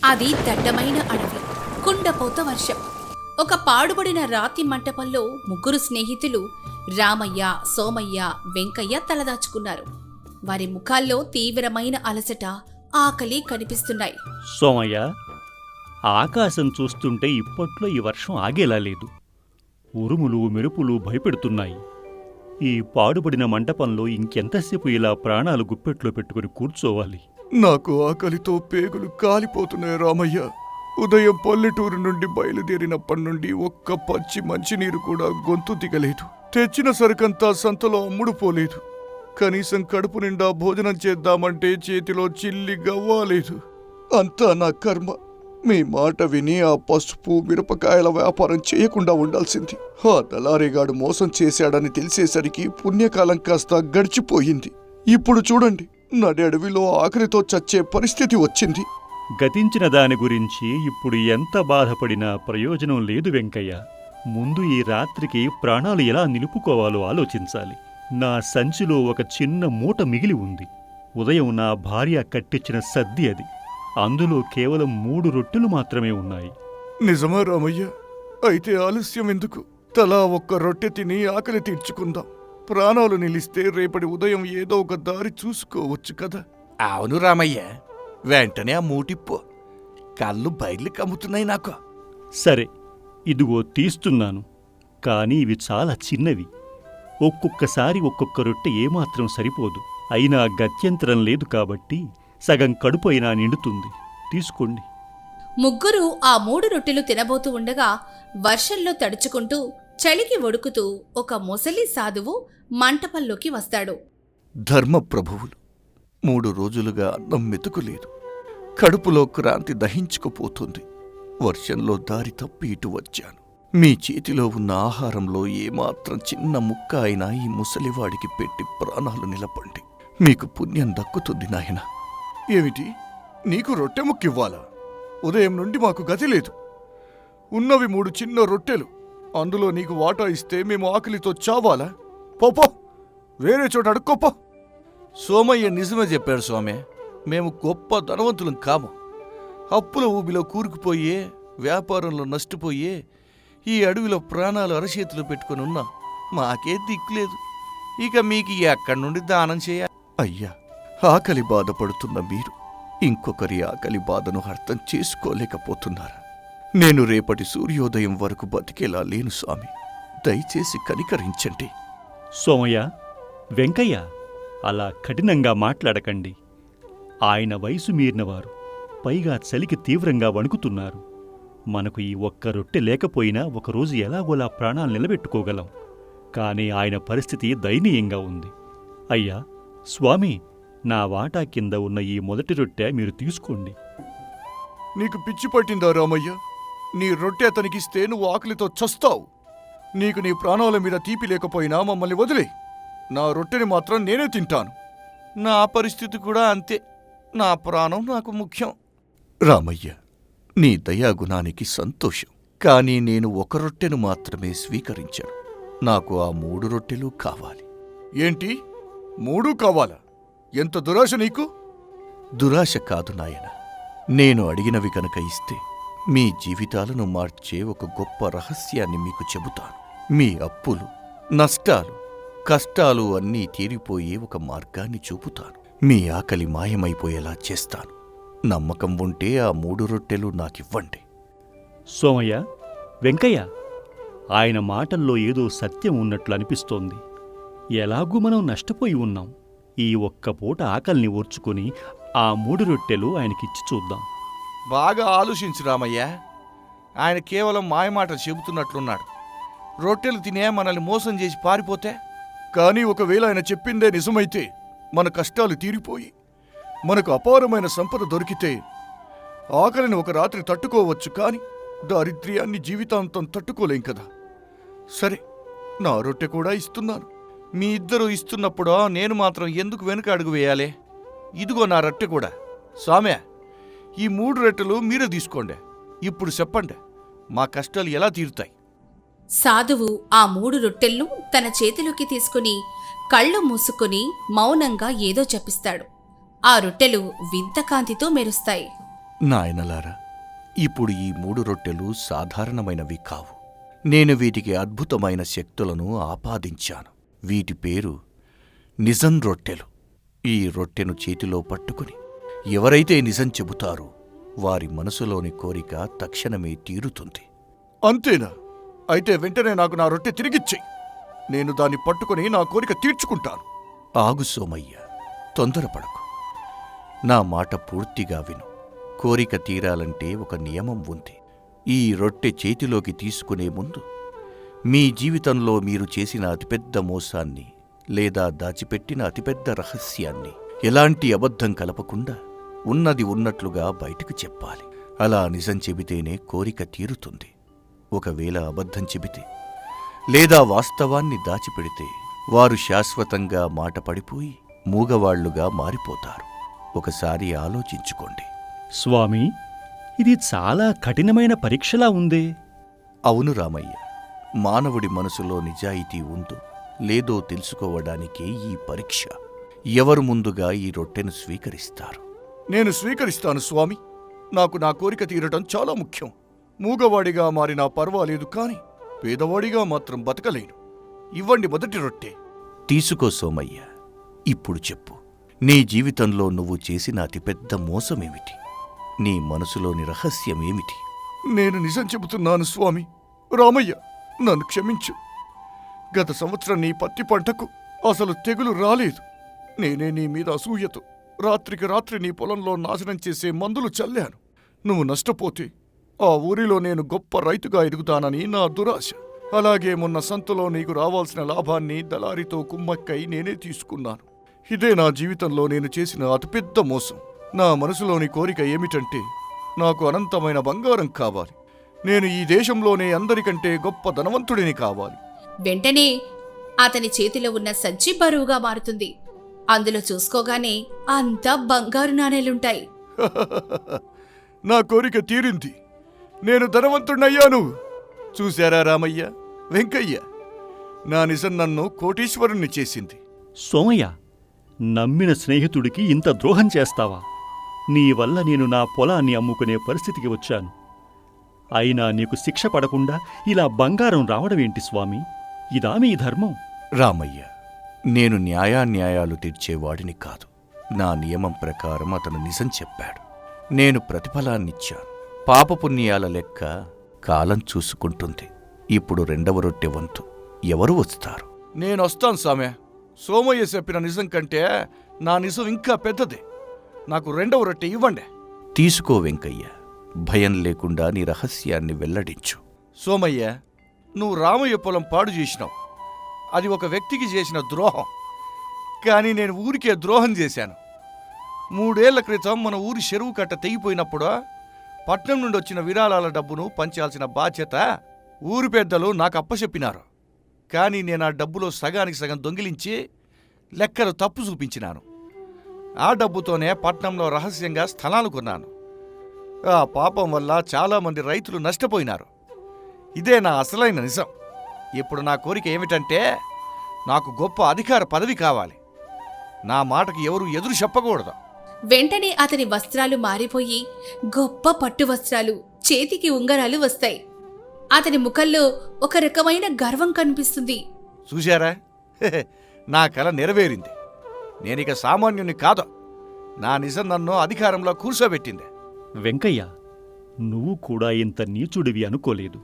అది దట్టమైన అడవి, కుండపోత వర్షం. ఒక పాడుబడిన రాతి మంటపంలో ముగ్గురు స్నేహితులు రామయ్య, సోమయ్య, వెంకయ్య తలదాచుకున్నారు. వారి ముఖాల్లో తీవ్రమైన అలసట, ఆకలి కనిపిస్తున్నాయి. సోమయ్య, ఆకాశం చూస్తుంటే ఇప్పట్లో ఈ వర్షం ఆగేలా లేదు. ఉరుములు మెరుపులు భయపెడుతున్నాయి. ఈ పాడుబడిన మంటపంలో ఇంకెంతసేపు ఇలా ప్రాణాలు గుప్పెట్లో పెట్టుకుని కూర్చోవాలి? నాకు ఆకలితో పేగులు కాలిపోతున్నాయి రామయ్య. ఉదయం పల్లెటూరు నుండి బయలుదేరినప్పటి నుండి ఒక్క పచ్చి మంచినీరు కూడా గొంతు దిగలేదు. తెచ్చిన సరుకంతా సంతలో అమ్ముడుపోలేదు. కనీసం కడుపు నిండా భోజనం చేద్దామంటే చేతిలో చిల్లి గవ్వాలేదు. అంతా నా కర్మ. మీ మాట విని ఆ పసుపు మిరపకాయల వ్యాపారం చేయకుండా ఉండాల్సింది. ఆ దళారీగాడు మోసం చేశాడని తెలిసేసరికి పుణ్యకాలం కాస్త గడిచిపోయింది. ఇప్పుడు చూడండి, నడి అడవిలో ఆకలితో చచ్చే పరిస్థితి వచ్చింది. గతించిన దాని గురించి ఇప్పుడు ఎంత బాధపడినా ప్రయోజనం లేదు వెంకయ్య. ముందు ఈ రాత్రికి ప్రాణాలు ఎలా నిలుపుకోవాలో ఆలోచించాలి. నా సంచిలో ఒక చిన్న మూట మిగిలి ఉంది. ఉదయం నా భార్య కట్టించిన సద్ది అది. అందులో కేవలం 3 రొట్టెలు మాత్రమే ఉన్నాయి. నిజమా రామయ్య? అయితే ఆలస్యం ఎందుకు? తలా ఒక్క రొట్టె తిని ఆకలి తీర్చుకుందాం. ప్రాణాలు నిలిస్తే రేపటి ఉదయం ఏదో ఒక దారి చూసుకోవచ్చు కదా. అవును రామయ్య, వెంటనే ఆ మూటిప్పు. కళ్ళు బయలు కమ్ముతున్నాయి నాకు. సరే, ఇదిగో తీస్తున్నాను. కానీ ఇవి చాలా చిన్నవి. ఒక్కొక్కసారి ఒక్కొక్క రొట్టె ఏమాత్రం సరిపోదు. అయినా గత్యంతరం లేదు కాబట్టి సగం కడుపు అయినా నిండుతుంది. తీసుకోండి. ముగ్గురు ఆ 3 రొట్టెలు తినబోతూ ఉండగా వర్షంలో తడుచుకుంటూ, చలికి వణుకుతూ ఒక ముసలి సాధువు మంటపంలోకి వస్తాడు. ధర్మప్రభువులు, 3 రోజులుగా అన్నం మెతుకులేదు. కడుపులో క్రాంతి దహించుకుపోతుంది. వర్షంలో దారి తప్పి ఇటు వచ్చాను. మీ చేతిలో ఉన్న ఆహారంలో ఏమాత్రం చిన్న ముక్క అయినా ఈ ముసలివాడికి పెట్టి ప్రాణాలు నిలపండి. మీకు పుణ్యం దక్కుతుంది నాయనా. ఏమిటి, నీకు రొట్టె ముక్కివ్వాలా? ఉదయం నుండి మాకు గతి లేదు. ఉన్నవి 3 చిన్న రొట్టెలు. అందులో నీకు వాటా ఇస్తే మేము ఆకలితో చావాలా? పోపో, వేరే చోట అడుక్కోపో. సోమయ్య నిజమే చెప్పాడు స్వామి. మేము గొప్ప ధనవంతులం కాము. అప్పుల ఊబిలో కూరుకుపోయే, వ్యాపారంలో నష్టపోయే ఈ అడవిలో ప్రాణాలు అరచేతిలో పెట్టుకుని ఉన్నాం. మాకే దిక్కులేదు. ఇక మీకు ఎక్కడి నుండి దానం చేయాలి? అయ్యా, ఆకలి బాధపడుతున్న మీరు ఇంకొకరి ఆకలి బాధను అర్థం చేసుకోలేకపోతున్నారా? నేను రేపటి సూర్యోదయం వరకు బతికేలా లేను స్వామి. దయచేసి కనికరించండి. సోమయ్య, వెంకయ్య, అలా కఠినంగా మాట్లాడకండి. ఆయన వయసు మీరినవారు. పైగా చలికి తీవ్రంగా వణుకుతున్నారు. మనకు ఈ ఒక్క రొట్టె లేకపోయినా ఒకరోజు ఎలాగోలా ప్రాణాలు నిలబెట్టుకోగలం. కానీ ఆయన పరిస్థితి దయనీయంగా ఉంది. అయ్యా స్వామి, నా వాటా కింద ఉన్న ఈ మొదటి రొట్టె మీరు తీసుకోండి. నీకు పిచ్చి పట్టిందా రామయ్య? నీ రొట్టె అతనికిస్తే నువ్వు ఆకలితో చస్తావు. నీకు నీ ప్రాణాల మీద తీపి లేకపోయినా మమ్మల్ని వదిలే. నా రొట్టెని మాత్రం నేనే తింటాను. నా పరిస్థితి కూడా అంతే. నా ప్రాణం నాకు ముఖ్యం. రామయ్య, నీ దయాగుణానికి సంతోషం. కానీ నేను ఒక రొట్టెను మాత్రమే స్వీకరించాను. నాకు ఆ 3 రొట్టెలు కావాలి. ఏంటి, 3 కావాలా? ఎంత దురాశ నీకు! దురాశ కాదు నాయన. నేను అడిగినవి కనుక ఇస్తే మీ జీవితాలను మార్చే ఒక గొప్ప రహస్యాన్ని మీకు చెబుతాను. మీ అప్పులు, నష్టాలు, కష్టాలు అన్నీ తీరిపోయే ఒక మార్గాన్ని చూపుతాను. మీ ఆకలి మాయమైపోయేలా చేస్తాను. నమ్మకం ఉంటే ఆ 3 రొట్టెలు నాకివ్వండి. సోమయ్య, వెంకయ్య, ఆయన మాటల్లో ఏదో సత్యం ఉన్నట్లు అనిపిస్తోంది. ఎలాగూ మనం నష్టపోయి ఉన్నాం. ఈ ఒక్క పూట ఆకలిని ఓర్చుకుని ఆ 3 రొట్టెలు ఆయనకిచ్చి చూద్దాం. బాగా ఆలోచించు రామయ్య. ఆయన కేవలం మాయమాటలు చెబుతున్నట్లున్నాడు. రొట్టెలు తినే మనల్ని మోసం చేసి పారిపోతే? కానీ ఒకవేళ ఆయన చెప్పిందే నిజమైతే మన కష్టాలు తీరిపోయి మనకు అపారమైన సంపద దొరికితే ఆకలిని ఒక రాత్రి తట్టుకోవచ్చు, కాని దారిద్ర్యాన్ని జీవితాంతం తట్టుకోలేం కదా. సరే, నా రొట్టె కూడా ఇస్తున్నాను. మీ ఇద్దరూ ఇస్తున్నప్పుడు నేను మాత్రం ఎందుకు వెనుక అడుగు వేయాలి? ఇదిగో నా రొట్టె కూడా. స్వామి, ఈ 3 రొట్టెలు మీరే తీసుకోండి. ఇప్పుడు చెప్పండి, మా కష్టాలు ఎలా తీరుతాయి? సాధువు ఆ 3 రొట్టెలను తన చేతిలోకి తీసుకుని కళ్ళు మూసుకుని మౌనంగా ఏదో జపిస్తాడు. ఆ రొట్టెలు వింత కాంతితో మెరుస్తాయి. నాయనలారా, ఇప్పుడు ఈ 3 రొట్టెలు సాధారణమైనవి కావు. నేను వీటికి అద్భుతమైన శక్తులను ఆపాదించాను. వీటి పేరు నిజం రొట్టెలు. ఈ రొట్టెను చేతిలో పట్టుకుని ఎవరైతే నిజం చెబుతారో వారి మనసులోని కోరిక తక్షణమే తీరుతుంది. అంతేనా? అయితే వెంటనే నాకు నా రొట్టె తిరిగిచ్చేయి. నేను దాన్ని పట్టుకుని నా కోరిక తీర్చుకుంటాను. ఆగు సోమయ్య, తొందరపడకు. నా మాట పూర్తిగా విను. కోరిక తీరాలంటే ఒక నియమం ఉంది. ఈ రొట్టె చేతిలోకి తీసుకునే ముందు మీ జీవితంలో మీరు చేసిన అతిపెద్ద మోసాన్ని లేదా దాచిపెట్టిన అతిపెద్ద రహస్యాన్ని ఎలాంటి అబద్ధం కలపకుండా ఉన్నది ఉన్నట్లుగా బయటకు చెప్పాలి. అలా నిజం చెబితేనే కోరిక తీరుతుంది. ఒకవేళ అబద్ధం చెబితే లేదా వాస్తవాన్ని దాచిపెడితే వారు శాశ్వతంగా మాట పడిపోయి మూగవాళ్లుగా మారిపోతారు. ఒకసారి ఆలోచించుకోండి. స్వామి, ఇది చాలా కఠినమైన పరీక్షలా ఉందే. అవును రామయ్య, మానవుడి మనసులో నిజాయితీ ఉందో లేదో తెలుసుకోవడానికే ఈ పరీక్ష. ఎవరు ముందుగా ఈ రొట్టెను స్వీకరిస్తారు? నేను స్వీకరిస్తాను స్వామి. నాకు నా కోరిక తీరటం చాలా ముఖ్యం. మూగవాడిగా మారినా పర్వాలేదు, కాని పేదవాడిగా మాత్రం బతకలేను. ఇవ్వండి మొదటి రొట్టె. తీసుకో సోమయ్య. ఇప్పుడు చెప్పు, నీ జీవితంలో నువ్వు చేసిన అతిపెద్ద మోసమేమిటి? నీ మనసులోని రహస్యమేమిటి? నేను నిజం చెబుతున్నాను స్వామి. రామయ్య, నన్ను క్షమించు. గత సంవత్సరం నీ పత్తి పంటకు అసలు తెగులు రాలేదు. నేనే నీ మీద అసూయతో రాత్రికి రాత్రి నీ పొలంలో నాశనం చేసే మందులు చల్లాను. నువ్వు నష్టపోతే ఆ ఊరిలో నేను గొప్ప రైతుగా ఎదుగుతానని నా దురాశ. అలాగే మొన్న సంతలో నీకు రావాల్సిన లాభాన్ని దళారితో కుమ్మక్కై నేనే తీసుకున్నాను. ఇదే నా జీవితంలో నేను చేసిన అతిపెద్ద మోసం. నా మనసులోని కోరిక ఏమిటంటే నాకు అనంతమైన బంగారం కావాలి. నేను ఈ దేశంలోనే అందరికంటే గొప్ప ధనవంతుడిని కావాలి. వెంటనే అతని చేతిలో ఉన్న సంచి బరువుగా మారుతుంది. అందులో చూసుకోగానే అంతా బంగారు నాణేలుంటాయి. నా కోరిక తీరింది. నేను ధనవంతుడినయ్యాను. చూశారా రామయ్య, వెంకయ్య, నా నిజం నన్ను కోటీశ్వరుణ్ణి చేసింది. సోమయ్య, నమ్మిన స్నేహితుడికి ఇంత ద్రోహం చేస్తావా? నీ వల్ల నేను నా పొలాన్ని అమ్ముకునే పరిస్థితికి వచ్చాను. అయినా నీకు శిక్ష పడకుండా ఇలా బంగారం రావడమేంటి స్వామి? ఇదా మీ ధర్మం? రామయ్య, నేను న్యాయాన్యాయాలు తీర్చేవాడిని కాదు. నా నియమం ప్రకారం అతను నిజం చెప్పాడు. నేను ప్రతిఫలాన్నిచ్చాను. పాపపుణ్యాల లెక్క కాలం చూసుకుంటుంది. ఇప్పుడు 2వ రొట్టె వంతు ఎవరు వస్తారు? నేనొస్తాను సామె. సోమయ్య చెప్పిన నిజం కంటే నా నిజం ఇంకా పెద్దదే. నాకు 2వ రొట్టె ఇవ్వండి. తీసుకో వెంకయ్య. భయం లేకుండా నీ రహస్యాన్ని వెల్లడించు. సోమయ్య, నువ్వు రామయ్య పొలం పాడు చేసినావు. అది ఒక వ్యక్తికి చేసిన ద్రోహం. కానీ నేను ఊరికే ద్రోహం చేశాను. 3 ఏళ్ల క్రితం మన ఊరి చెరువు కట్ట తెగిపోయినప్పుడు పట్నం నుండి వచ్చిన విరాళాల డబ్బును పంచాల్సిన బాధ్యత ఊరి పెద్దలు నాకు అప్పచెప్పినారు. కానీ నేను ఆ డబ్బులో సగానికి సగం దొంగిలించి లెక్కలు తప్పు చూపించినాను. ఆ డబ్బుతోనే పట్నంలో రహస్యంగా స్థలాలు కొన్నాను. ఆ పాపం వల్ల చాలామంది రైతులు నష్టపోయినారు. ఇదే నా అసలైన నిజం. ఇప్పుడు నా కోరిక ఏమిటంటే నాకు గొప్ప అధికార పదవి కావాలి. నా మాటకి ఎవరు ఎదురు చెప్పకూడదు. వెంటనే అతని వస్త్రాలు మారిపోయి గొప్ప పట్టు వస్త్రాలు, చేతికి ఉంగరాలు వస్తాయి. అతని ముఖంలో ఒక రకమైన గర్వం కనిపిస్తుంది. చూశారా, నా కల నెరవేరింది. నేనిక సామాన్యుని కాదు. నా నిజం నన్ను అధికారంలో కూర్చోబెట్టింది. వెంకయ్య, నువ్వు కూడా ఇంత నీచుడివి అనుకోలేదు.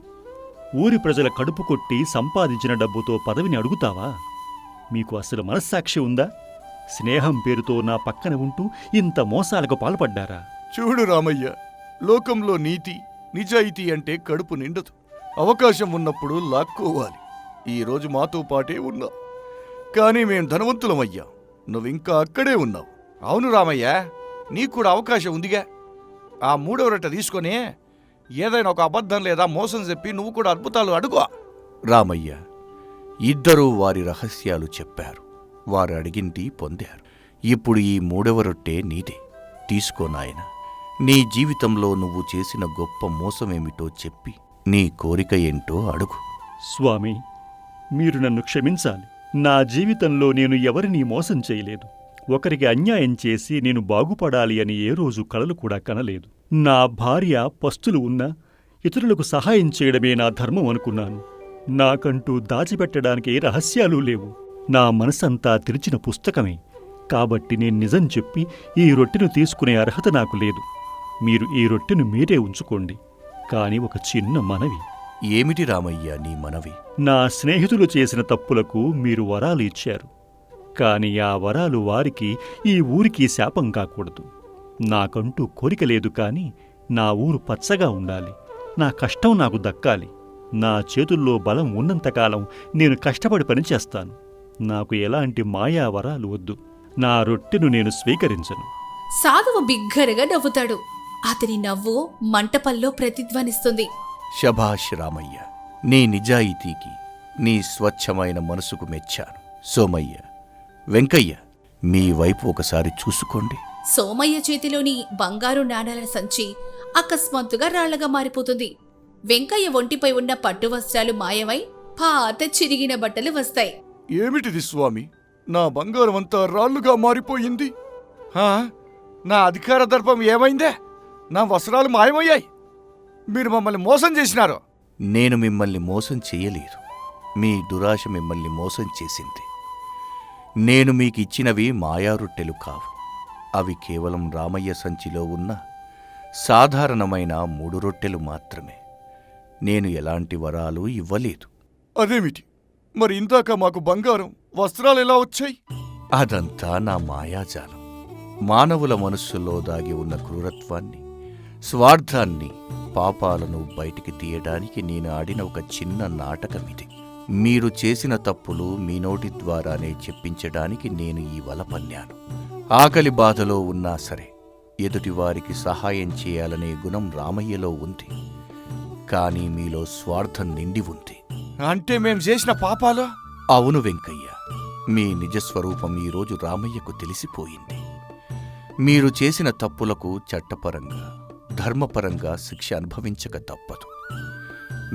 ఊరి ప్రజల కడుపు కొట్టి సంపాదించిన డబ్బుతో పదవిని అడుగుతావా? మీకు అసలు మనస్సాక్షి ఉందా? స్నేహం పేరుతో నా పక్కన ఉంటూ ఇంత మోసాలకు పాల్పడ్డారా? చూడు రామయ్య, లోకంలో నీతి నిజాయితీ అంటే కడుపు నిండదు. అవకాశం ఉన్నప్పుడు లాక్కోవాలి. ఈరోజు మాతో పాటే ఉన్నావు, కానీ మేం ధనవంతులమయ్యాం. నువ్వింకా అక్కడే ఉన్నావు. అవును రామయ్య, నీకు కూడా అవకాశం ఉందిగా. ఆ 3వ రొట్టె తీసుకొని ఏదైనా ఒక అబద్ధం లేదా మోసం చెప్పి నువ్వు కూడా అద్భుతాలు అడుగు. రామయ్య, ఇద్దరూ వారి రహస్యాలు చెప్పారు. వారు అడిగింది పొందారు. ఇప్పుడు ఈ 3వ రొట్టె నీదే. తీసుకో నాయనా. నీ జీవితంలో నువ్వు చేసిన గొప్ప మోసమేమిటో చెప్పి నీ కోరిక ఏంటో అడుగు. స్వామి, మీరు నన్ను క్షమించాలి. నా జీవితంలో నేను ఎవరినీ మోసం చేయలేదు. ఒకరికి అన్యాయం చేసి నేను బాగుపడాలి అని ఏ రోజు కలలు కూడా కనలేదు. నా భార్య పస్తులు ఉన్నా ఇతరులకు సహాయం చేయడమే నా ధర్మం అనుకున్నాను. నాకంటూ దాచిపెట్టడానికి ఏ రహస్యాలు లేవు. నా మనసంతా తెరిచిన పుస్తకమే. కాబట్టి నేను నిజం చెప్పి ఈ రొట్టెను తీసుకునే అర్హత నాకు లేదు. మీరు ఈ రొట్టెను మీరే ఉంచుకోండి. కాని ఒక చిన్న మనవి. ఏమిటి రామయ్య నీ మనవి? నా స్నేహితులు చేసిన తప్పులకు మీరు వరాలు ఇచ్చారు. కాని ఆ వరాలు వారికి, ఈ ఊరికి శాపం కాకూడదు. నాకంటూ కోరిక లేదు, కాని నా ఊరు పచ్చగా ఉండాలి. నా కష్టం నాకు దక్కాలి. నా చేతుల్లో బలం ఉన్నంతకాలం నేను కష్టపడి పనిచేస్తాను. నాకు ఎలాంటి మాయా వరాలు వద్దు. నా రొట్టెను నేను స్వీకరించను. సాధువు బిగ్గరగా నవ్వుతాడు. అతని నవ్వు మంటపంలో ప్రతిధ్వనిస్తుంది. శభాష్ రామయ్య, నీ నిజాయితీకి, నీ స్వచ్ఛమైన మనసుకు మెచ్చాను. సోమయ్య, వెంకయ్య, మీ వైపు ఒకసారి చూసుకోండి. సోమయ్య చేతిలోని బంగారు నాణాల సంచి అకస్మాత్తుగా రాళ్లగా మారిపోతుంది. వెంకయ్య ఒంటిపై ఉన్న పట్టు వస్త్రాలు మాయమై పాత చిరిగిన బట్టలు వస్తాయి. ఏమిటిది స్వామి? నా బంగారం అంతా రాళ్లుగా మారిపోయింది. నా అధికార దర్పం ఏమైందే? నా వస్త్రాలు మాయమయ్యాయి. మీరు మమ్మల్ని మోసం చేసినారు. నేను మిమ్మల్ని మోసం చెయ్యలేదు. మీ దురాశ మిమ్మల్ని మోసం చేసింది. నేను మీకిచ్చినవి మాయారొట్టెలు కావు. అవి కేవలం రామయ్య సంచిలో ఉన్న సాధారణమైన 3 రొట్టెలు మాత్రమే. నేను ఎలాంటి వరాలు ఇవ్వలేదు. అదేమిటి? మరి ఇందాక మాకు బంగారం, వస్త్రాలు ఎలా వచ్చాయి? అదంతా నా మాయాజాలం. మానవుల మనస్సులో దాగి ఉన్న క్రూరత్వాన్ని, స్వార్థాన్ని, పాపాలను బయటికి తీయడానికి నేను ఆడిన ఒక చిన్న నాటకమిది. మీరు చేసిన తప్పులు మీ నోటి ద్వారానే చెప్పించడానికి నేను ఈ వల పన్నాను. ఆకలి బాధలో ఉన్నా సరే ఎదుటివారికి సహాయం చేయాలనే గుణం రామయ్యలో ఉంది. కానీ మీలో స్వార్థం నిండి ఉంది. అంటే మేం చేసిన పాపాలు? అవును వెంకయ్య, మీ నిజస్వరూపం ఈరోజు రామయ్యకు తెలిసిపోయింది. మీరు చేసిన తప్పులకు చట్టపరంగా, ధర్మపరంగా శిక్ష అనుభవించక తప్పదు.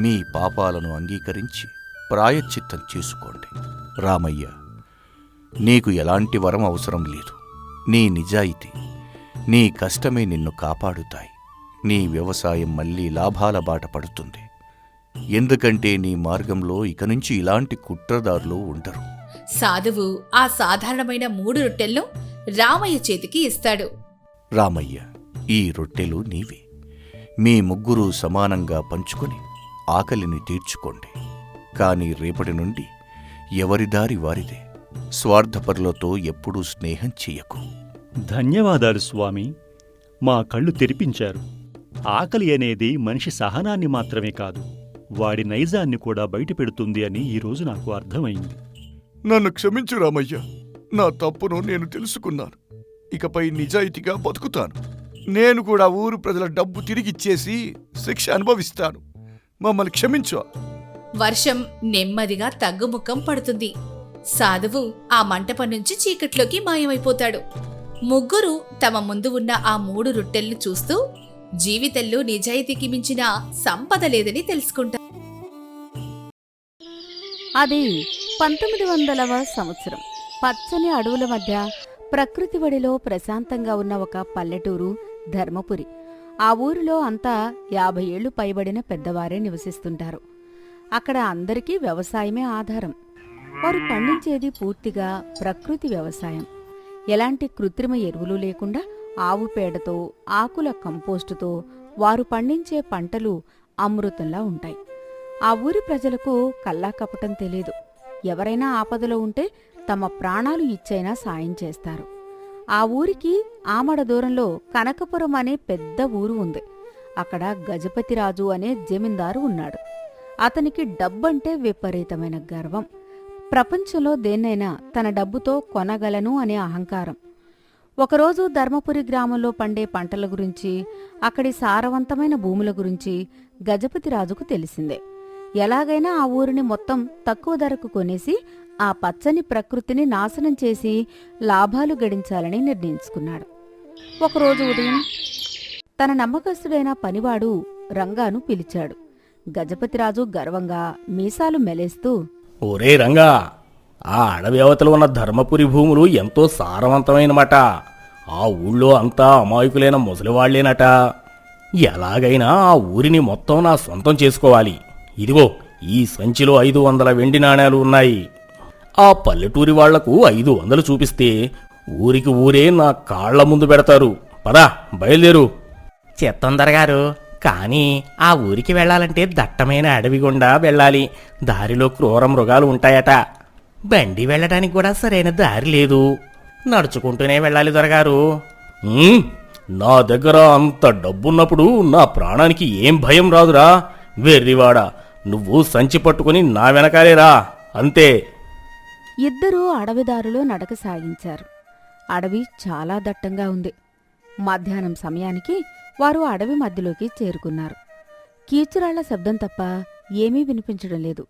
మీ పాపాలను అంగీకరించి ప్రాయశ్చిత్తం చేసుకోండి. రామయ్య, నీకు ఎలాంటి వరం అవసరం లేదు. నీ నిజాయితీ, నీ కష్టమే నిన్ను కాపాడుతాయి. నీ వ్యవసాయం మళ్లీ లాభాల బాట పడుతుంది. ఎందుకంటే నీ మార్గంలో ఇక నుంచి ఇలాంటి కుట్రదారులు ఉండరు. సాధువు ఆ సాధారణమైన 3 రొట్టెలను రామయ్య చేతికి ఇస్తాడు. రామయ్య, ఈ రొట్టెలు నీవే. మీ ముగ్గురు సమానంగా పంచుకొని ఆకలిని తీర్చుకోండి. కాని రేపటి నుండి ఎవరి దారి వారిదే. స్వార్థపరులతో ఎప్పుడూ స్నేహం చెయ్యకు. ధన్యవాదాలు స్వామి. మా కళ్ళు తెరిపించారు. ఆకలి అనేది మనిషి సహనాన్ని మాత్రమే కాదు, వాడి నైజాన్ని కూడా బయటపెడుతుంది అని ఈరోజు నాకు అర్థమైంది. నన్ను క్షమించు రామయ్య. నా తప్పును నేను తెలుసుకున్నాను. ఇకపై నిజాయితీగా బతుకుతాను. నేను కూడా ఊరు ప్రజల డబ్బు తిరిగిచ్చేసి శిక్ష అనుభవిస్తాను. మమ్మల్ని క్షమించు. వర్షం నెమ్మదిగా తగ్గుముఖం పడుతుంది. సాధువు ఆ మంటపం నుంచి చీకట్లోకి మాయమైపోతాడు. ముగ్గురు తమ ముందు ఉన్న ఆ 3 రొట్టెల్ని చూస్తూ జీవితంలో నిజాయితీకి మించిన సంపద లేదని తెలుసుకుంటారు. అది 1900వ సంవత్సరం. పచ్చని అడవుల మధ్య ప్రకృతి వడిలో ప్రశాంతంగా ఉన్న ఒక పల్లెటూరు ధర్మపురి. ఆ ఊరిలో అంతా 50 ఏళ్లు పైబడిన పెద్దవారే నివసిస్తుంటారు. అక్కడ అందరికీ వ్యవసాయమే ఆధారం. వారు పండించేది పూర్తిగా ప్రకృతి వ్యవసాయం. ఎలాంటి కృత్రిమ ఎరువులు లేకుండా ఆవు పేడతో, ఆకుల కంపోస్టుతో వారు పండించే పంటలు అమృతంలా ఉంటాయి. ఆ ఊరి ప్రజలకు కల్లా కపటం తెలీదు. ఎవరైనా ఆపదలో ఉంటే తమ ప్రాణాలు ఇచ్చైనా సాయం చేస్తారు. ఆ ఊరికి ఆమడ దూరంలో కనకపురం అనే పెద్ద ఊరు ఉంది. అక్కడ గజపతిరాజు అనే జమీందారు ఉన్నాడు. అతనికి డబ్బంటే విపరీతమైన గర్వం. ప్రపంచంలో దేన్నైనా తన డబ్బుతో కొనగలను అనే అహంకారం. ఒకరోజు ధర్మపురి గ్రామంలో పండే పంటల గురించి, అక్కడి సారవంతమైన భూముల గురించి గజపతిరాజుకు తెలిసిందే. ఎలాగైనా ఆ ఊరిని మొత్తం తక్కువ ధరకు కొనేసి ఆ పచ్చని ప్రకృతిని నాశనం చేసి లాభాలు గడించాలని నిర్ణయించుకున్నాడు. ఒకరోజు ఉదయం తన నమ్మకస్తుడైన పనివాడు రంగాను పిలిచాడు. గజపతిరాజు గర్వంగా మీసాలు మెలేస్తూ, ఒరే రంగా, ఆ అడవి అవతల ఉన్న ధర్మపురి భూములు ఎంతో సారవంతమైనమాట. ఆ ఊళ్ళో అంతా అమాయకులైన ముసలివాళ్లేనట. ఎలాగైనా ఆ ఊరిని మొత్తం నా సొంతం చేసుకోవాలి. ఇదిగో ఈ సంచిలో 500 వెండి నాణేలు ఉన్నాయి. ఆ పల్లెటూరి వాళ్లకు 500 చూపిస్తే ఊరికి ఊరే నా కాళ్ల ముందు పెడతారు. పదా బయలుదేరు. చిత్తందరగారు, కానీ ఆ ఊరికి వెళ్ళాలంటే దట్టమైన అడవి గుండా వెళ్ళాలి. దారిలో క్రూర మృగాలు ఉంటాయట. బండి వెళ్ళడానికి కూడా సరైన దారి లేదు. నడుచుకుంటూనే వెళ్ళాలి దొరగారు. నా దగ్గర అంత డబ్బున్నప్పుడు నా ప్రాణానికి ఏం భయం రాదురా వెర్రివాడా. నువ్వు సంచి పట్టుకుని నా వెనకాలేరా, అంతే. ఇద్దరూ అడవిదారిలో నడక సాగించారు. అడవి చాలా దట్టంగా ఉంది. మధ్యాహ్నం సమయానికి వారు అడవి మధ్యలోకి చేరుకున్నారు. కీచురాళ్ల శబ్దం తప్ప ఏమీ వినిపించడం లేదు.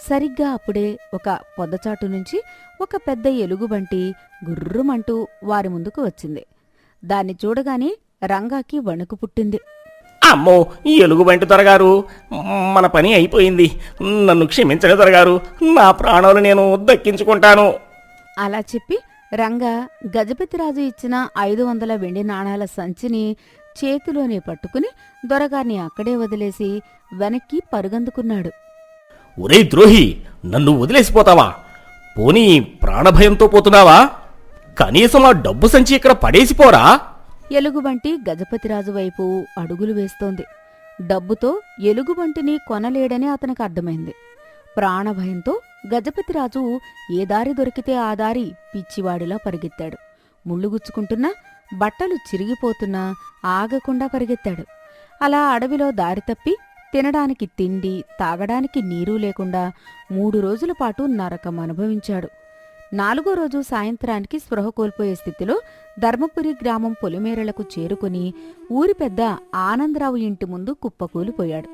సరిగ్గా అప్పుడే ఒక పొద్దచాటు నుంచి ఒక పెద్ద ఎలుగుబంటి గుర్రుమంటూ వారి ముందుకు వచ్చింది. దాన్ని చూడగానే రంగాకి వణుకు పుట్టింది. అమ్మో, ఈ ఎలుగుబంటి దొరగారు, మన పని అయిపోయింది. నన్ను క్షమించండి దొరగారు, నా ప్రాణాలు నేను దక్కించుకుంటాను. అలా చెప్పి రంగా గజపతిరాజు ఇచ్చిన 500 వెండి నాణాల సంచిని చేతిలోనే పట్టుకుని దొరగారిని అక్కడే వదిలేసి వెనక్కి పరుగందుకున్నాడు. ఒరే ద్రోహి, నన్ను వదిలేసిపోతావా? పోనీ ప్రాణభయంతో పోతున్నావా? కనీసం ఆ డబ్బు సంచి ఇక్కడ పడేసిపోరా. ఎలుగుబంటి గజపతిరాజు వైపు అడుగులు వేస్తోంది. డబ్బుతో ఎలుగుబంటిని కొనలేడని అతనికి అర్థమైంది. ప్రాణభయంతో గజపతిరాజు ఏ దారి దొరికితే ఆ దారి పిచ్చివాడిలా పరిగెత్తాడు. ముళ్ళుగుచ్చుకుంటున్నా, బట్టలు చిరిగిపోతున్నా ఆగకుండా పరిగెత్తాడు. అలా అడవిలో దారి తప్పి తినడానికి తిండి, తాగడానికి నీరు లేకుండా 3 రోజుల పాటు నరకం అనుభవించాడు. 4వ రోజు సాయంత్రానికి స్పృహ కోల్పోయే స్థితిలో ధర్మపురి గ్రామం పొలిమేరలకు చేరుకుని ఊరి పెద్ద ఆనందరావు ఇంటి ముందు కుప్పకూలిపోయాడు.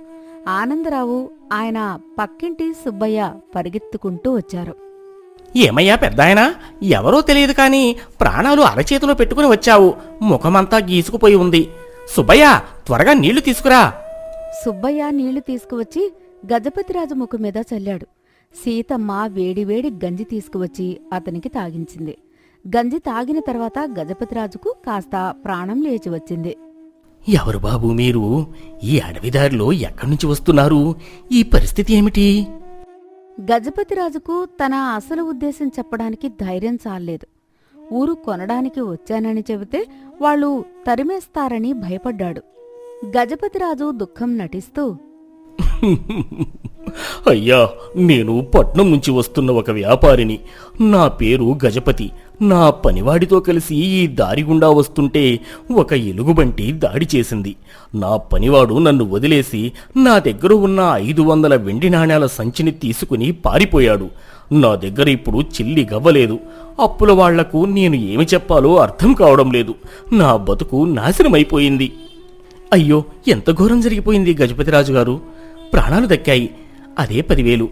ఆనందరావు, ఆయన పక్కింటి సుబ్బయ్య పరిగెత్తుకుంటూ వచ్చారు. ఏమయ్యా పెద్దాయనా, ఎవరో తెలియదు కాని ప్రాణాలు అరచేతిలో పెట్టుకుని వచ్చావు. ముఖమంతా గీసుకుపోయి ఉంది. సుబ్బయ్య, త్వరగా నీళ్లు తీసుకురా. సుబ్బయ్య నీళ్లు తీసుకువచ్చి గజపతిరాజు ముఖం మీద చల్లాడు. సీతమ్మ వేడివేడి గంజి తీసుకువచ్చి అతనికి తాగించింది. గంజి తాగిన తర్వాత గజపతిరాజుకు కాస్త ప్రాణం లేచి వచ్చింది. ఎవరు బాబు మీరు? ఈ అడవిదారిలో ఎక్కడి నుంచి వస్తున్నారు? ఈ పరిస్థితి ఏమిటి? గజపతిరాజుకు తన అసలు ఉద్దేశం చెప్పడానికి ధైర్యం చాలలేదు. ఊరు కొనడానికి వచ్చానని చెబితే వాళ్ళు తరిమేస్తారని భయపడ్డాడు. గజపతిరాజు దుఃఖం నటిస్తూ, అయ్యా, నేను పట్నం నుంచి వస్తున్న ఒక వ్యాపారిని. నా పేరు గజపతి. నా పనివాడితో కలిసి ఈ దారి గుండా వస్తుంటే ఒక ఎలుగుబంటి దాడి చేసింది. నా పనివాడు నన్ను వదిలేసి నా దగ్గర ఉన్న 500 వెండి నాణేల సంచిని తీసుకుని పారిపోయాడు. నా దగ్గర ఇప్పుడు చిల్లి గవ్వలేదు. అప్పుల వాళ్లకు నేను ఏమి చెప్పాలో అర్థం కావడం లేదు. నా బతుకు నాశనమైపోయింది. అయ్యో, ఎంత ఘోరం జరిగిపోయింది గజపతిరాజు గారు. ప్రాణాలు దక్కాయి. అదే 10,000.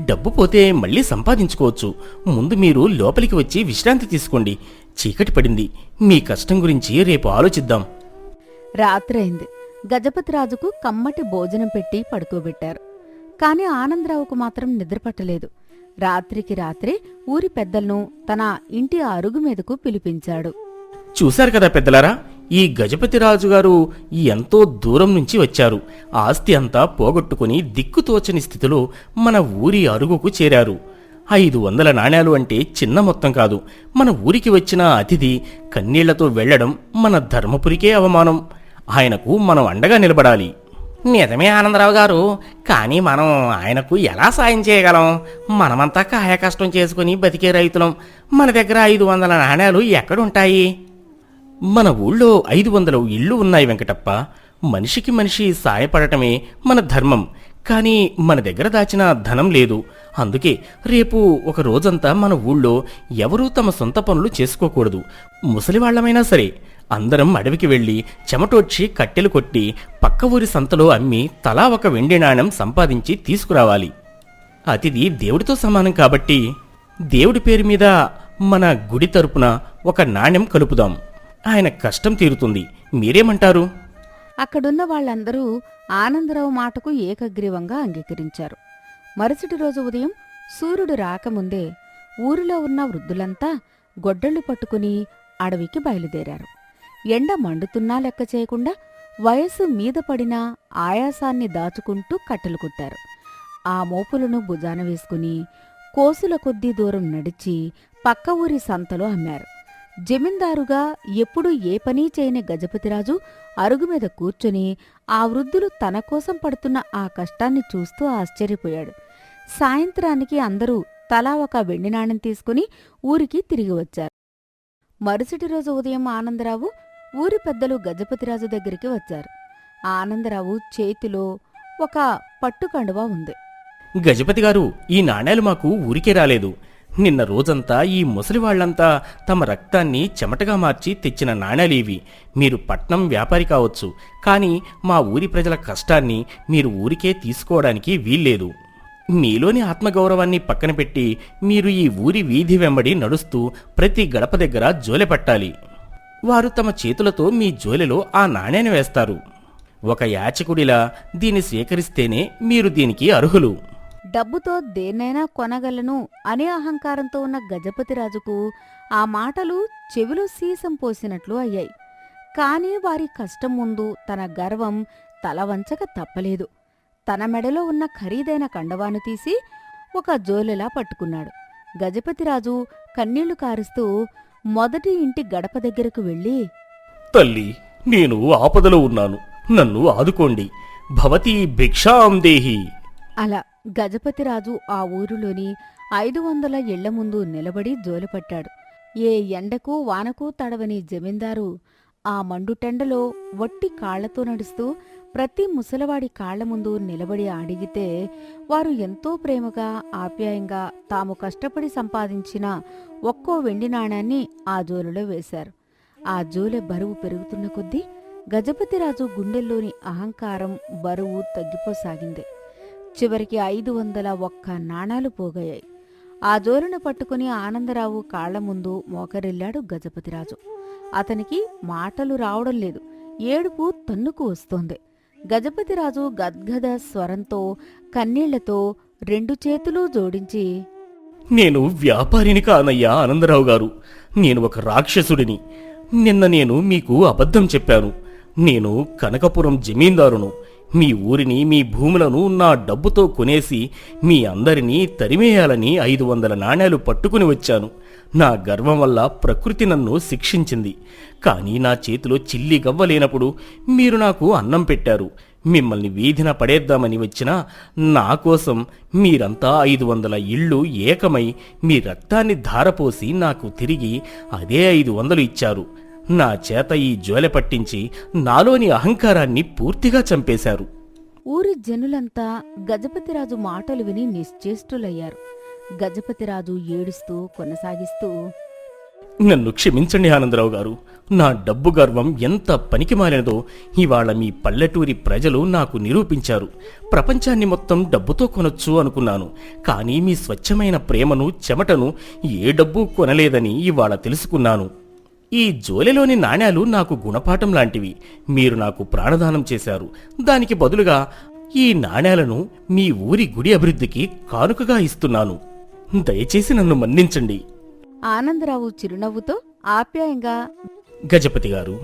డబ్బు పోతే మళ్ళీ సంపాదించుకోవచ్చు. ముందు మీరు లోపలికి వచ్చి విశ్రాంతి తీసుకోండి. చీకటి పడింది. మీ కష్టం గురించి రేపు ఆలోచిద్దాం. రాత్రైంది. గజపతిరాజుకు కమ్మటి భోజనం పెట్టి పడుకోబెట్టారు. కాని ఆనందరావుకు మాత్రం నిద్రపట్టలేదు. రాత్రికి రాత్రే ఊరి పెద్దలను తన ఇంటి అరుగు మీదకు పిలిపించాడు. చూశారు కదా పెద్దలారా, ఈ గజపతిరాజు గారు ఎంతో దూరం నుంచి వచ్చారు. ఆస్తి అంతా పోగొట్టుకుని దిక్కుతోచని స్థితిలో మన ఊరి అరుగుకు చేరారు. 500 నాణేలు అంటే చిన్న మొత్తం కాదు. మన ఊరికి వచ్చిన అతిథి కన్నీళ్లతో వెళ్లడం మన ధర్మపురికే అవమానం. ఆయనకు మనం అండగా నిలబడాలి. నిజమే ఆనందరావు గారు, కానీ మనం ఆయనకు ఎలా సాయం చేయగలం? మనమంతా కాయ కష్టం చేసుకుని బతికే రైతులం. మన దగ్గర 500 నాణేలు ఎక్కడుంటాయి? మన ఊళ్ళో 500 ఇళ్ళు ఉన్నాయి వెంకటప్ప. మనిషికి మనిషి సాయపడటమే మన ధర్మం. కానీ మన దగ్గర దాచిన ధనం లేదు. అందుకే రేపు ఒక రోజంతా మన ఊళ్ళో ఎవరూ తమ సొంత పనులు చేసుకోకూడదు. ముసలివాళ్లమైనా సరే అందరం అడవికి వెళ్లి చెమటోడ్చి కట్టెలు కొట్టి పక్క ఊరి సంతలో అమ్మి తలా ఒక వెండి నాణెం సంపాదించి తీసుకురావాలి. అతిథి దేవుడితో సమానం కాబట్టి దేవుడి పేరు మీద మన గుడి తరపున ఒక నాణెం కలుపుదాం. ఆయన కష్టం తీరుతుంది. మీరేమంటారు? అక్కడున్న వాళ్లందరూ ఆనందరావు మాటకు ఏకగ్రీవంగా అంగీకరించారు. మరుసటి రోజు ఉదయం సూర్యుడు రాకముందే ఊరిలో ఉన్న వృద్ధులంతా గొడ్డళ్లు పట్టుకుని అడవికి బయలుదేరారు. ఎండ మండుతున్నా లెక్క చేయకుండా వయస్సు మీద పడిన ఆయాసాన్ని దాచుకుంటూ కట్టెలు కుట్టారు. ఆ మోపులను భుజాన వేసుకుని కోసుల కొద్దీ దూరం నడిచి పక్క ఊరి సంతలో అమ్మారు. జమీందారుగా ఎప్పుడూ ఏ పనీ చేయని గజపతిరాజు అరుగుమీద కూర్చొని ఆ వృద్ధులు తన కోసం పడుతున్న ఆ కష్టాన్ని చూస్తూ ఆశ్చర్యపోయాడు. సాయంత్రానికి అందరూ తలా ఒక వెండి నాణెం తీసుకుని ఊరికి తిరిగి వచ్చారు. మరుసటి రోజు ఉదయం ఆనందరావు ఊరి పెద్దలు గజపతిరాజు దగ్గరికి వచ్చారు. ఆనందరావు చేతిలో ఒక పట్టుకండువా ఉంది. గజపతి గారు, ఈ నాణేలు మాకు ఊరికే రాలేదు. నిన్న రోజంతా ఈ ముసలివాళ్లంతా తమ రక్తాన్ని చెమటగా మార్చి తెచ్చిన నాణేలు ఇవి. మీరు పట్నం వ్యాపారి కావచ్చు, కానీ మా ఊరి ప్రజల కష్టాన్ని మీరు ఊరికే తీసుకోవడానికి వీల్లేదు. మీలోని ఆత్మగౌరవాన్ని పక్కన పెట్టి మీరు ఈ ఊరి వీధి వెంబడి నడుస్తూ ప్రతి గడప దగ్గర జోలె పట్టాలి. వారు తమ చేతులతో మీ జోలెలో ఆ నాణేను వేస్తారు. ఒక యాచకుడిలా దీన్ని స్వీకరిస్తేనే మీరు దీనికి అర్హులు. డబ్బుతో దేన్నైనా కొనగలను అనే అహంకారంతో ఉన్న గజపతిరాజుకు ఆ మాటలు చెవిలో సీసం పోసినట్లు అయ్యాయి. కాని వారి కష్టం ముందు తన గర్వం తలవంచక తప్పలేదు. తన మెడలో ఉన్న ఖరీదైన కండవాను తీసి ఒక జోలెలా పట్టుకున్నాడు. గజపతిరాజు కన్నీళ్లు కారుస్తూ మొదటి ఇంటి గడప దగ్గరకు వెళ్ళి, తల్లి, నేను ఆపదలో ఉన్నాను, నన్ను ఆదుకోండి. భవతీ భిక్షాం దేహి. అలా గజపతిరాజు ఆ ఊరిలోని 500 ఇళ్ల ముందు నిలబడి జోలెపట్టాడు. ఏ ఎండకు వానకు తడవని జమీందారు ఆ మండుటెండలో వట్టి కాళ్లతో నడుస్తూ ప్రతి ముసలవాడి కాళ్ల ముందు నిలబడి అడిగితే వారు ఎంతో ప్రేమగా ఆప్యాయంగా తాము కష్టపడి సంపాదించిన ఒక్కో వెండి నాణాన్ని ఆ జోలులో వేశారు. ఆ జోలె బరువు పెరుగుతున్న కొద్దీ గజపతిరాజు గుండెల్లోని అహంకారం బరువు తగ్గిపోసాగింది. చివరికి 501 నాణాలు పోగయ్యాయి. ఆ జోలును పట్టుకుని ఆనందరావు కాళ్ల ముందు మోకరిల్లాడు గజపతిరాజు. అతనికి మాటలు రావడం లేదు, ఏడుపు తన్నుకు వస్తోంది. గజపతిరాజు గద్గద స్వరంతో కన్నీళ్లతో 2 చేతులూ జోడించి, నేను వ్యాపారిని కానయ్యా ఆనందరావు గారు, నేను ఒక రాక్షసుడిని. నిన్న నేను మీకు అబద్ధం చెప్పాను. నేను కనకపురం జమీందారును. మీ ఊరిని, మీ భూములను నా డబ్బుతో కొనేసి మీ అందరినీ తరిమేయాలని 500 నాణేలు పట్టుకుని వచ్చాను. నా గర్వం వల్ల ప్రకృతి నన్ను శిక్షించింది. కానీ నా చేతిలో చిల్లి గవ్వలేనప్పుడు మీరు నాకు అన్నం పెట్టారు. మిమ్మల్ని వీధిన పడేద్దామని వచ్చినా నా కోసం మీరంతా 500 ఇళ్ళు ఏకమై మీ రక్తాన్ని ధారపోసి నాకు తిరిగి అదే 500 ఇచ్చారు. నా చేత ఈ జోలె పట్టించి నాలోని అహంకారాన్ని పూర్తిగా చంపేశారు. ఊరి జనులంతా గజపతిరాజు మాటలు విని నిశ్చేష్టులయ్యారు. గజపతిరాజు ఏడుస్తూ కొనసాగిస్తూ, నన్ను క్షమించండి ఆనందరావు గారు. నా డబ్బు గర్వం ఎంత పనికిమాలినదో ఇవాళ మీ పల్లెటూరి ప్రజలు నాకు నిరూపించారు. ప్రపంచాన్ని మొత్తం డబ్బుతో కొనొచ్చు అనుకున్నాను, కానీ మీ స్వచ్ఛమైన ప్రేమను, చెమటను ఏ డబ్బు కొనలేదని ఇవాళ తెలుసుకున్నాను. ఈ జోలెలోని నాణేలు నాకు గుణపాఠం లాంటివి. మీరు నాకు ప్రాణదానం చేశారు. దానికి బదులుగా ఈ నాణేలను మీ ఊరి గుడి అభివృద్ధికి కానుకగా ఇస్తున్నాను. దయచేసి నన్ను మన్నించండి. ఆనందరావు చిరునవ్వుతో ఆప్యాయంగా, గజపతి గారు,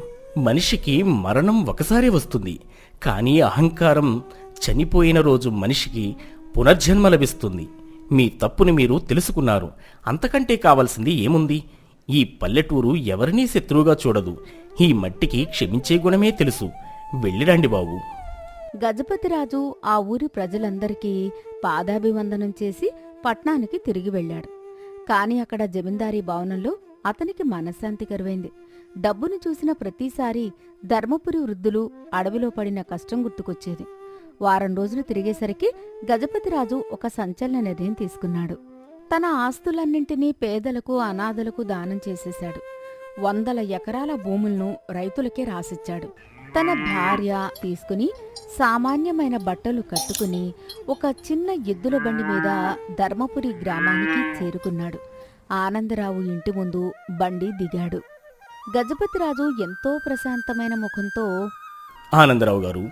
మనిషికి మరణం ఒకసారే వస్తుంది, కానీ అహంకారం చనిపోయిన రోజు మనిషికి పునర్జన్మ లభిస్తుంది. మీ తప్పుని మీరు తెలుసుకున్నారు. అంతకంటే కావాల్సింది ఏముంది? ఈ పల్లెటూరు ఎవరినీ శత్రువుగా చూడదు. ఈ మట్టికి క్షమించే గుణమే తెలుసు. వెళ్ళిరండి బాబు. గజపతిరాజు ఆ ఊరి ప్రజలందరికీ పాదాభివందనం చేసి పట్నానికి తిరిగి వెళ్ళాడు. కాని అక్కడ జమీందారీ భవనంలో అతనికి మనశ్శాంతి కరువైంది. డబ్బును చూసిన ప్రతిసారి ధర్మపురి వృద్ధులు అడవిలో పడిన కష్టం గుర్తుకొచ్చేది. వారం రోజులు తిరిగేసరికి గజపతిరాజు ఒక సంచలన నిర్ణయం తీసుకున్నాడు. తన ఆస్తులన్నింటినీ పేదలకు, అనాథలకు దానం చేసేశాడు. 100 ఎకరాల భూములను రైతులకే రాసిచ్చాడు. తన భార్య తీసుకుని సామాన్యమైన బట్టలు కట్టుకుని ఒక చిన్న ఎద్దుల బండి మీద ధర్మపురి గ్రామానికి చేరుకున్నాడు. ఆనందరావు ఇంటి ముందు బండి దిగాడు. గజపతిరాజు ఎంతో ప్రశాంతమైన ముఖంతో, ఆనందరావు గారు,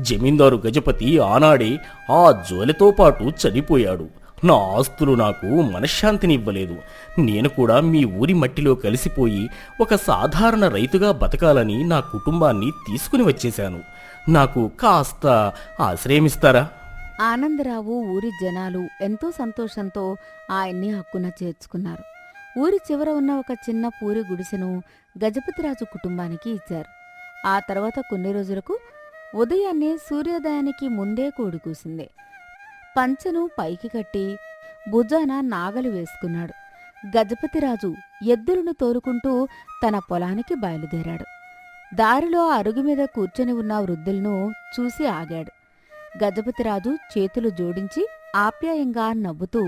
జమీందారు గజపతి ఆనాడే ఆ జోలెతో పాటు చనిపోయాడు. నా ఆస్తులు నాకు మనశ్శాంతిని ఇవ్వలేదు. నేను కూడా మీ ఊరి మట్టిలో కలిసిపోయి ఒక సాధారణ రైతుగా బతకాలని నా కుటుంబాన్ని తీసుకుని వచ్చేశాను. నాకు కాస్త ఆశ్రయమిస్తారా? ఆనందరావు ఊరి జనాలు ఎంతో సంతోషంతో ఆయన్ని హక్కున చేర్చుకున్నారు. ఊరి చివర ఉన్న ఒక చిన్న పూరి గుడిసెను గజపతిరాజు కుటుంబానికి ఇచ్చారు. ఆ తర్వాత కొన్ని రోజులకు ఉదయాన్నే సూర్యోదయానికి ముందే కోడి కూసింది. పంచెను పైకి కట్టి భుజాన నాగలు వేసుకున్నాడు. గజపతిరాజు ఎద్దులను తోలుకుంటూ తన పొలానికి బయలుదేరాడు. దారిలో అరుగు మీద కూర్చొని ఉన్న వృద్ధులను చూసి ఆగాడు. గజపతిరాజు చేతులు జోడించి ఆప్యాయంగా నవ్వుతూ,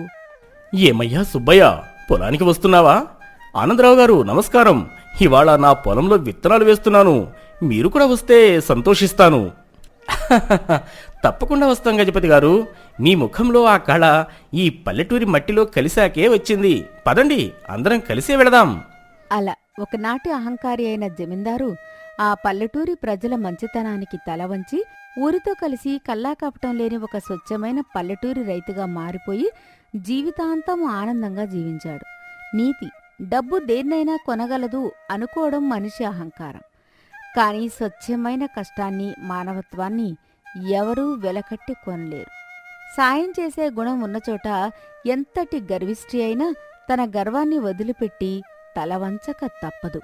ఏమయ్యా సుబ్బయ్య, పొలానికి వస్తున్నావా? ఆనందరావు గారు నమస్కారం. ఇవాళ నా పొలంలో విత్తనాలు వేస్తున్నాను. మీరు కూడా వస్తే సంతోషిస్తాను. తప్పకుండా వస్తాం గజపతి గారు. మీ ముఖంలో ఆ కళ ఈ పల్లెటూరి మట్టిలో కలిశాకే వచ్చింది. పదండి, అందరం కలిసే వెళదాం. అలా ఒకనాటి అహంకారి అయిన జమీందారు ఆ పల్లెటూరి ప్రజల మంచితనానికి తల వంచి ఊరితో కలిసి కల్లాకపటం లేని ఒక స్వచ్ఛమైన పల్లెటూరి రైతుగా మారిపోయి జీవితాంతం ఆనందంగా జీవించాడు. నీతి, డబ్బు దేన్నైనా కొనగలదు అనుకోవడం మనిషి అహంకారం. కానీ స్వచ్ఛమైన కష్టాన్ని, మానవత్వాన్ని ఎవరూ వెలకట్టి కొనలేరు. సాయం చేసే గుణం ఉన్నచోట ఎంతటి గర్విష్ఠి అయినా తన గర్వాన్ని వదిలిపెట్టి తలవంచక తప్పదు.